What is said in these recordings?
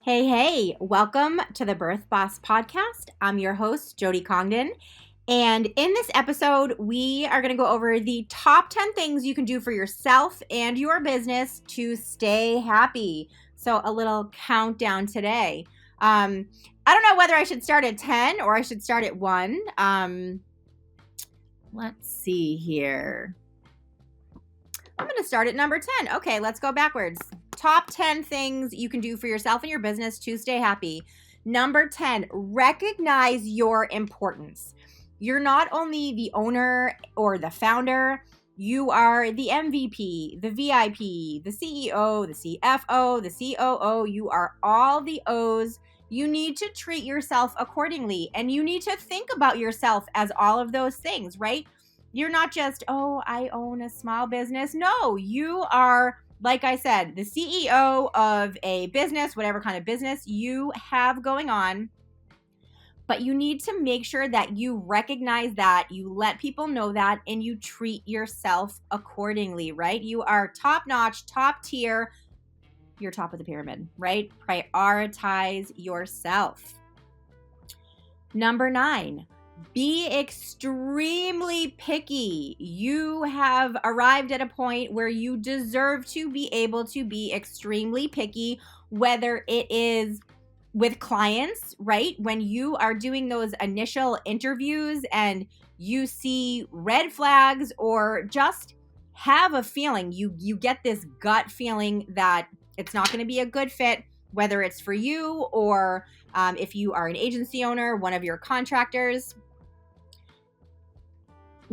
Hey, welcome to the Birth Boss Podcast. I'm your host, Jody Congdon. And in this episode, we are going to go over the top 10 things you can do for yourself and your business to stay happy. So, a little countdown today. I don't know whether I should start at 10 or I should start at 1. Let's see here. I'm going to start at number 10. Okay, let's go backwards. Top 10 things you can do for yourself and your business to stay happy. Number 10, recognize your importance. You're not only the owner or the founder, you are the MVP, the VIP, the CEO, the CFO, the COO. You are all the O's. You need to treat yourself accordingly, and you need to think about yourself as all of those things, right? You're not just, oh, I own a small business. No, you are, like I said, the CEO of a business, whatever kind of business you have going on. But you need to make sure that you recognize that, you let people know that, and you treat yourself accordingly, right? You are top notch, top tier. You're top of the pyramid, right? Prioritize yourself. Number 9. Be extremely picky. You have arrived at a point where you deserve to be able to be extremely picky, whether it is with clients, right? When you are doing those initial interviews and you see red flags or just have a feeling, you get this gut feeling that it's not going to be a good fit, whether it's for you or if you are an agency owner, one of your contractors.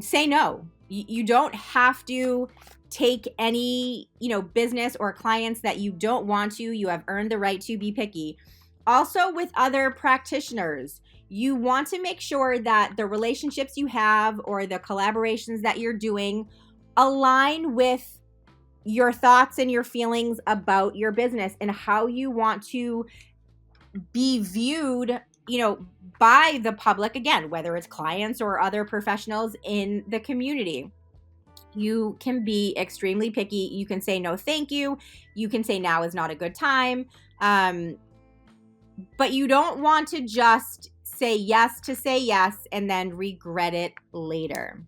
Say no. You don't have to take any, business or clients that you don't want to. You have earned the right to be picky. Also, with other practitioners, you want to make sure that the relationships you have or the collaborations that you're doing align with your thoughts and your feelings about your business and how you want to be viewed, by the public, again, whether it's clients or other professionals in the community. You can be extremely picky. You can say no, thank you. You can say now is not a good time. But you don't want to just say yes to say yes and then regret it later.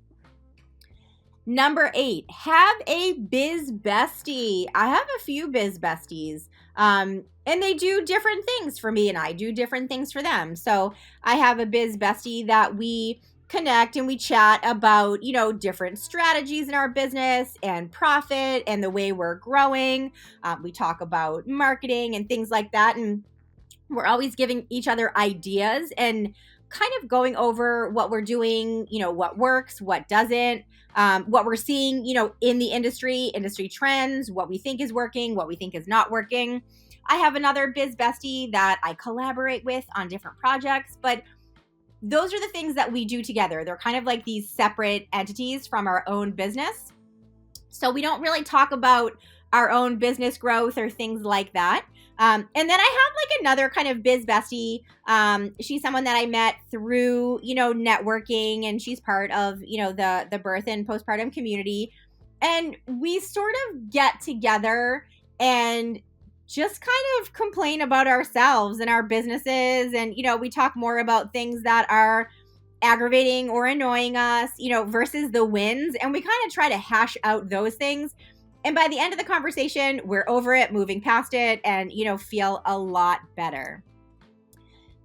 Number 8, have a biz bestie. I have a few biz besties. And they do different things for me and I do different things for them. So I have a biz bestie that we connect and we chat about, different strategies in our business and profit and the way we're growing. We talk about marketing and things like that. And we're always giving each other ideas and kind of going over what we're doing, what works, what doesn't, what we're seeing, in the industry trends, what we think is working, what we think is not working. I have another biz bestie that I collaborate with on different projects, but those are the things that we do together. They're kind of like these separate entities from our own business. So we don't really talk about our own business growth or things like that. And then I have like another kind of biz bestie. She's someone that I met through, networking, and she's part of, the birth and postpartum community. And we sort of get together and just kind of complain about ourselves and our businesses. And, we talk more about things that are aggravating or annoying us, versus the wins. And we kind of try to hash out those things. And by the end of the conversation, we're over it, moving past it, and, feel a lot better.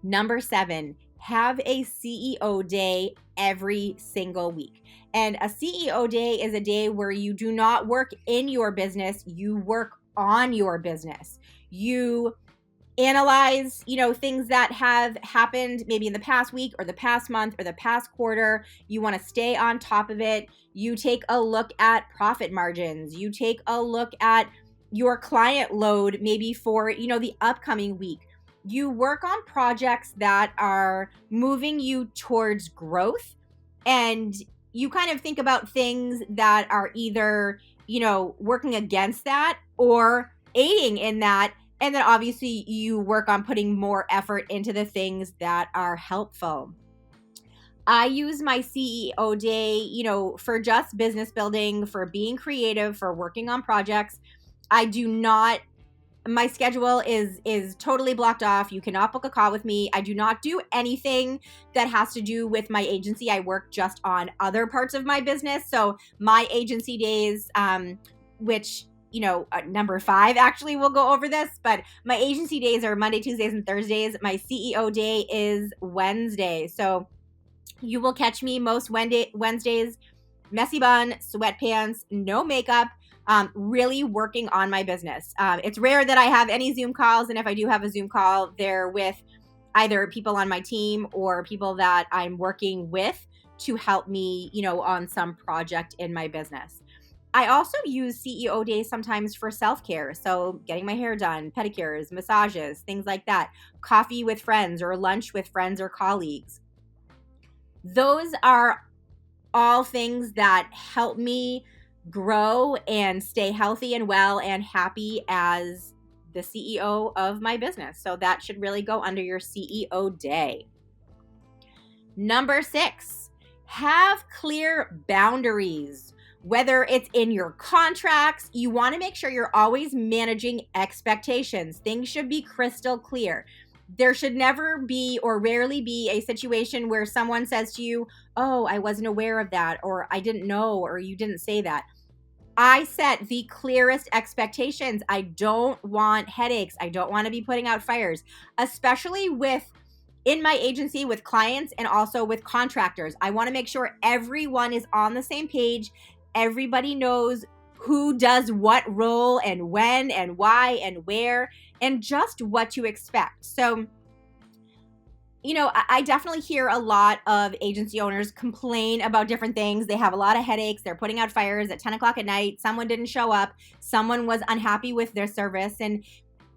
Number 7, have a CEO day every single week. And a CEO day is a day where you do not work in your business, you work on your business. You analyze, things that have happened maybe in the past week or the past month or the past quarter. You want to stay on top of it. You take a look at profit margins. You take a look at your client load maybe for, the upcoming week. You work on projects that are moving you towards growth, and you kind of think about things that are either, working against that or aiding in that. And then obviously you work on putting more effort into the things that are helpful. I use my CEO day, for just business building, for being creative, for working on projects. I do not My schedule is totally blocked off. You cannot book a call with me. I do not do anything that has to do with my agency. I work just on other parts of my business. So my agency days, which, number 5 actually will go over this, but my agency days are Monday, Tuesdays, and Thursdays. My CEO day is Wednesday. So you will catch me most Wednesdays, messy bun, sweatpants, no makeup, really working on my business. It's rare that I have any Zoom calls, and if I do have a Zoom call, they're with either people on my team or people that I'm working with to help me, on some project in my business. I also use CEO days sometimes for self-care. So getting my hair done, pedicures, massages, things like that, coffee with friends or lunch with friends or colleagues. Those are all things that help me grow and stay healthy and well and happy as the CEO of my business. So that should really go under your CEO day. Number 6, have clear boundaries. Whether it's in your contracts, you want to make sure you're always managing expectations. Things should be crystal clear. There should never be or rarely be a situation where someone says to you, "Oh, I wasn't aware of that," or "I didn't know," or "You didn't say that." I set the clearest expectations. I don't want headaches. I don't want to be putting out fires, especially in my agency with clients and also with contractors. I want to make sure everyone is on the same page. Everybody knows who does what role and when and why and where and just what to expect. So, I definitely hear a lot of agency owners complain about different things. They have a lot of headaches. They're putting out fires at 10 o'clock at night. Someone didn't show up. Someone was unhappy with their service. And,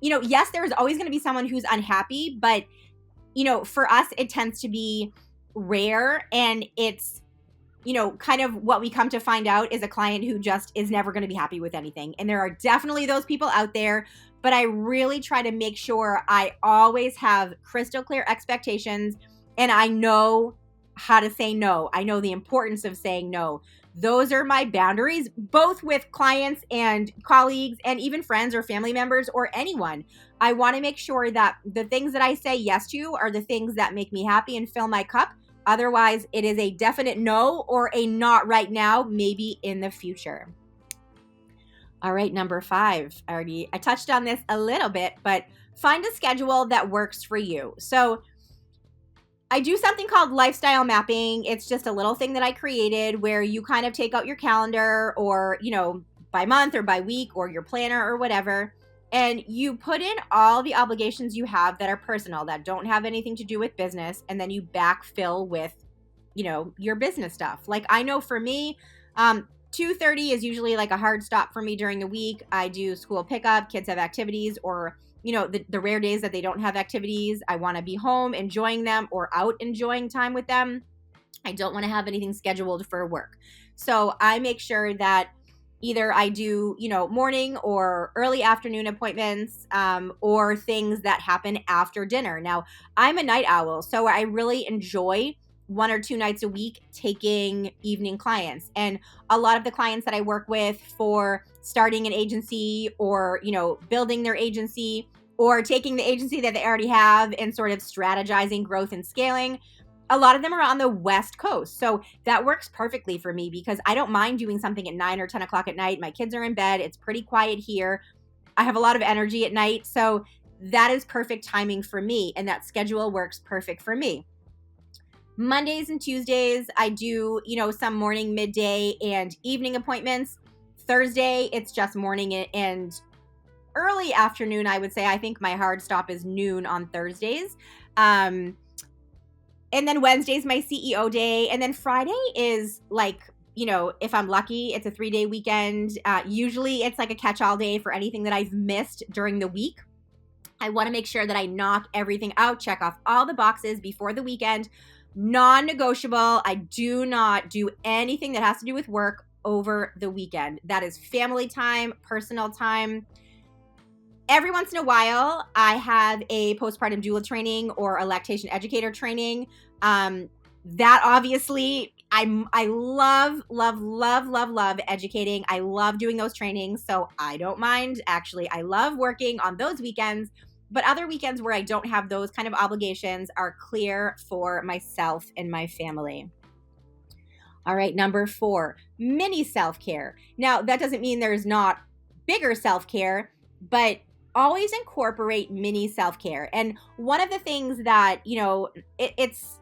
yes, there's always going to be someone who's unhappy, but, for us, it tends to be rare. And it's, kind of what we come to find out is a client who just is never going to be happy with anything. And there are definitely those people out there, but I really try to make sure I always have crystal clear expectations and I know how to say no. I know the importance of saying no. Those are my boundaries, both with clients and colleagues and even friends or family members or anyone. I want to make sure that the things that I say yes to are the things that make me happy and fill my cup. Otherwise, it is a definite no or a not right now, maybe in the future. All right, number 5. I touched on this a little bit, but find a schedule that works for you. So I do something called lifestyle mapping. It's just a little thing that I created where you kind of take out your calendar or, by month or by week or your planner or whatever, and you put in all the obligations you have that are personal, that don't have anything to do with business, and then you backfill with, your business stuff. Like I know for me, 2:30 is usually like a hard stop for me during the week. I do school pickup, kids have activities, or, the rare days that they don't have activities, I want to be home enjoying them or out enjoying time with them. I don't want to have anything scheduled for work. So I make sure that either I do, morning or early afternoon appointments, or things that happen after dinner. Now, I'm a night owl, so I really enjoy 1 or 2 nights a week taking evening clients. And a lot of the clients that I work with for starting an agency or, building their agency or taking the agency that they already have and sort of strategizing growth and scaling, a lot of them are on the West Coast. So that works perfectly for me because I don't mind doing something at 9 or 10 o'clock at night. My kids are in bed. It's pretty quiet here. I have a lot of energy at night. So that is perfect timing for me. And that schedule works perfect for me. Mondays and Tuesdays, I do, some morning, midday, and evening appointments. Thursday, it's just morning and early afternoon, I would say. I think my hard stop is noon on Thursdays. And then Wednesday's my CEO day. And then Friday is like, if I'm lucky, it's a 3-day weekend. Usually it's like a catch-all day for anything that I've missed during the week. I want to make sure that I knock everything out, check off all the boxes before the weekend. Non-negotiable. I do not do anything that has to do with work over the weekend. That is family time, personal time. Every once in a while, I have a postpartum doula training or a lactation educator training. That obviously I love educating. I love doing those trainings, so I don't mind. Actually, I love working on those weekends, but other weekends where I don't have those kind of obligations are clear for myself and my family. All right, number 4, mini self-care. Now, that doesn't mean there's not bigger self-care, but always incorporate mini self-care. And one of the things that, it's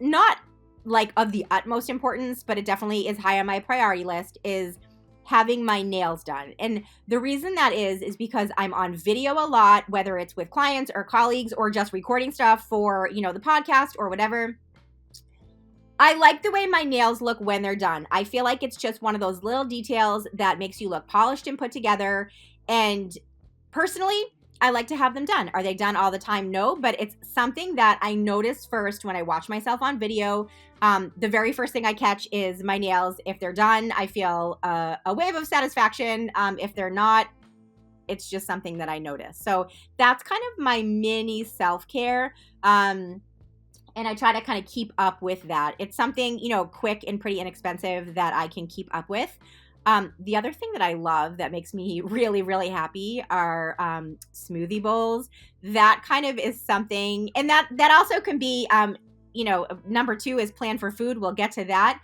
not like of the utmost importance, but it definitely is high on my priority list, is having my nails done. And the reason that is because I'm on video a lot, whether it's with clients or colleagues or just recording stuff for, the podcast or whatever. I like the way my nails look when they're done. I feel like it's just one of those little details that makes you look polished and put together. And personally, I like to have them done. Are they done all the time? No, but it's something that I notice first when I watch myself on video. The very first thing I catch is my nails. If they're done, I feel a wave of satisfaction. If they're not, it's just something that I notice. So that's kind of my mini self-care. And I try to kind of keep up with that. It's something, quick and pretty inexpensive that I can keep up with. The other thing that I love that makes me really, really happy are smoothie bowls. That kind of is something, and that also can be, number 2 is plan for food. We'll get to that.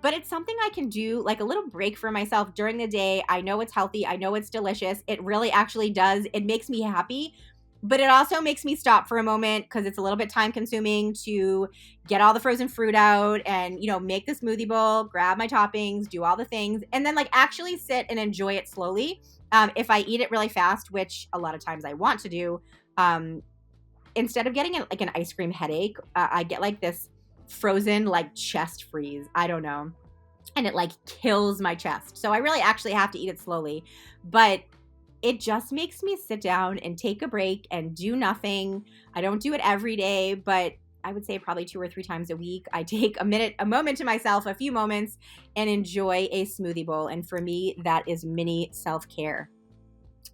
But it's something I can do, like a little break for myself during the day. I know it's healthy. I know it's delicious. It really actually does. It makes me happy. But it also makes me stop for a moment because it's a little bit time consuming to get all the frozen fruit out and, make the smoothie bowl, grab my toppings, do all the things, and then actually sit and enjoy it slowly. If I eat it really fast, which a lot of times I want to do, instead of getting an ice cream headache, I get this frozen chest freeze. I don't know. And it kills my chest. So I really actually have to eat it slowly. But it just makes me sit down and take a break and do nothing. I don't do it every day, but I would say probably 2 or 3 times a week. I take a moment to myself, a few moments, and enjoy a smoothie bowl. And for me, that is mini self-care.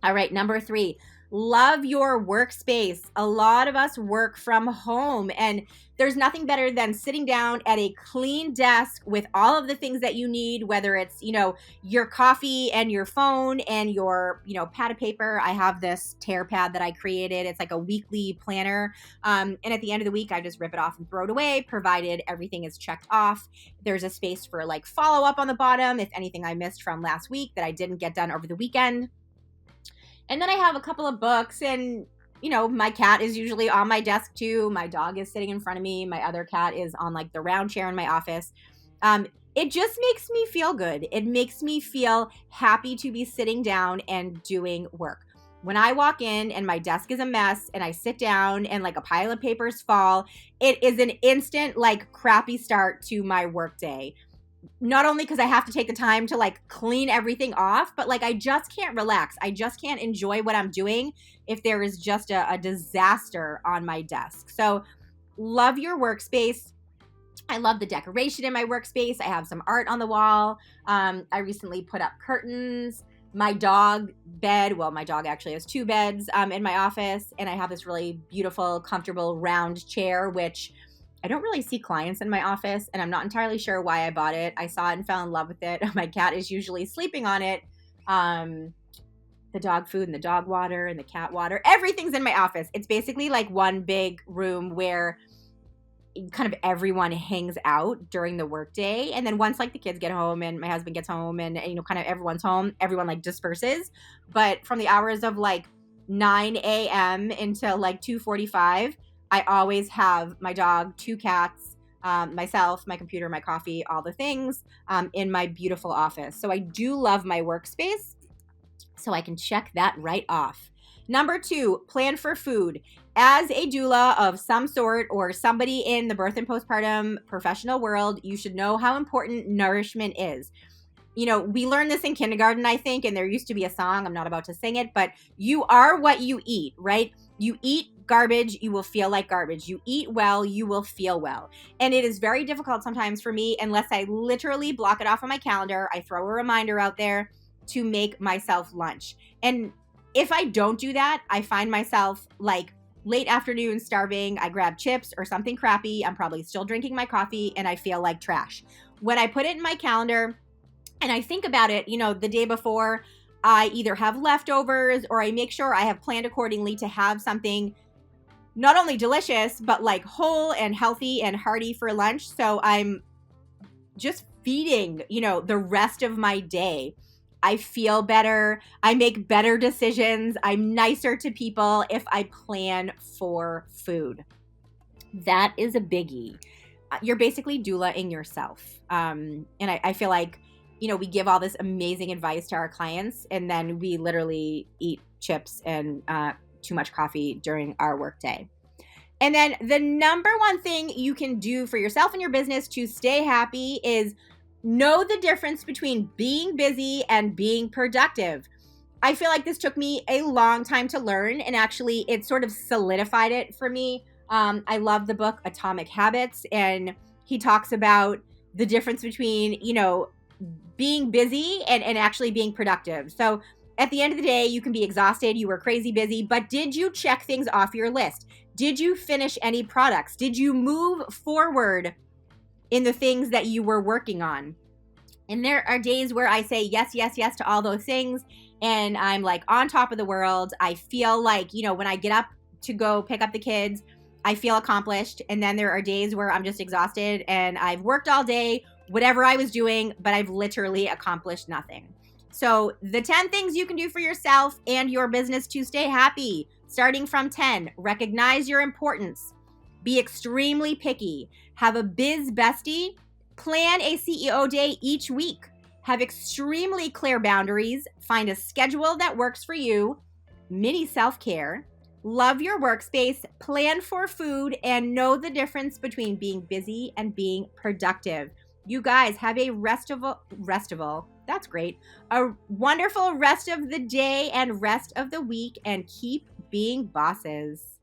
All right, number 3, love your workspace. A lot of us work from home, and there's nothing better than sitting down at a clean desk with all of the things that you need, whether it's, your coffee and your phone and your, pad of paper. I have this tear pad that I created. It's like a weekly planner. And at the end of the week, I just rip it off and throw it away, provided everything is checked off. There's a space for follow up on the bottom if anything I missed from last week that I didn't get done over the weekend. And then I have a couple of books, and, my cat is usually on my desk too. My dog is sitting in front of me. My other cat is on the round chair in my office. It just makes me feel good. It makes me feel happy to be sitting down and doing work. When I walk in and my desk is a mess and I sit down and a pile of papers fall, it is an instant crappy start to my work day. Not only because I have to take the time to clean everything off, but I just can't relax. I just can't enjoy what I'm doing if there is just a disaster on my desk. So love your workspace. I love the decoration in my workspace. I have some art on the wall. I recently put up curtains. My dog bed, well, my dog actually has 2 beds in my office, and I have this really beautiful, comfortable round chair, which I don't really see clients in my office, and I'm not entirely sure why I bought it. I saw it and fell in love with it. My cat is usually sleeping on it. The dog food and the dog water and the cat water, everything's in my office. It's basically one big room where kind of everyone hangs out during the workday. And then once the kids get home and my husband gets home and kind of everyone's home, everyone disperses. But from the hours of 9 a.m. until 2:45, I always have my dog, 2 cats, myself, my computer, my coffee, all the things in my beautiful office. So I do love my workspace. So I can check that right off. Number 2, plan for food. As a doula of some sort or somebody in the birth and postpartum professional world, you should know how important nourishment is. We learned this in kindergarten, I think, and there used to be a song. I'm not about to sing it, but you are what you eat, right? You eat garbage, you will feel like garbage. You eat well, you will feel well. And it is very difficult sometimes for me, unless I literally block it off on my calendar. I throw a reminder out there to make myself lunch. And if I don't do that, I find myself late afternoon, starving, I grab chips or something crappy. I'm probably still drinking my coffee and I feel like trash. When I put it in my calendar and I think about it, the day before, I either have leftovers or I make sure I have planned accordingly to have something not only delicious, but like whole and healthy and hearty for lunch. So I'm just feeding, the rest of my day. I feel better. I make better decisions. I'm nicer to people if I plan for food. That is a biggie. You're basically doula-ing yourself. And I feel like, we give all this amazing advice to our clients, and then we literally eat chips and too much coffee during our workday. And then the number one thing you can do for yourself and your business to stay happy is know the difference between being busy and being productive. I feel like this took me a long time to learn, and actually it sort of solidified it for me. I love the book Atomic Habits, and he talks about the difference between, being busy and actually being productive. So at the end of the day, you can be exhausted, you were crazy busy, but did you check things off your list? Did you finish any products? Did you move forward in the things that you were working on? And there are days where I say yes, yes, yes to all those things, and I'm like on top of the world. I feel like, when I get up to go pick up the kids, I feel accomplished. And then there are days where I'm just exhausted and I've worked all day, whatever I was doing, but I've literally accomplished nothing. So the 10 things you can do for yourself and your business to stay happy, starting from 10, recognize your importance, be extremely picky, have a biz bestie, plan a CEO day each week, have extremely clear boundaries, find a schedule that works for you, mini self-care, love your workspace, plan for food, and know the difference between being busy and being productive. You guys have a that's great. A wonderful rest of the day and rest of the week, and keep being bosses.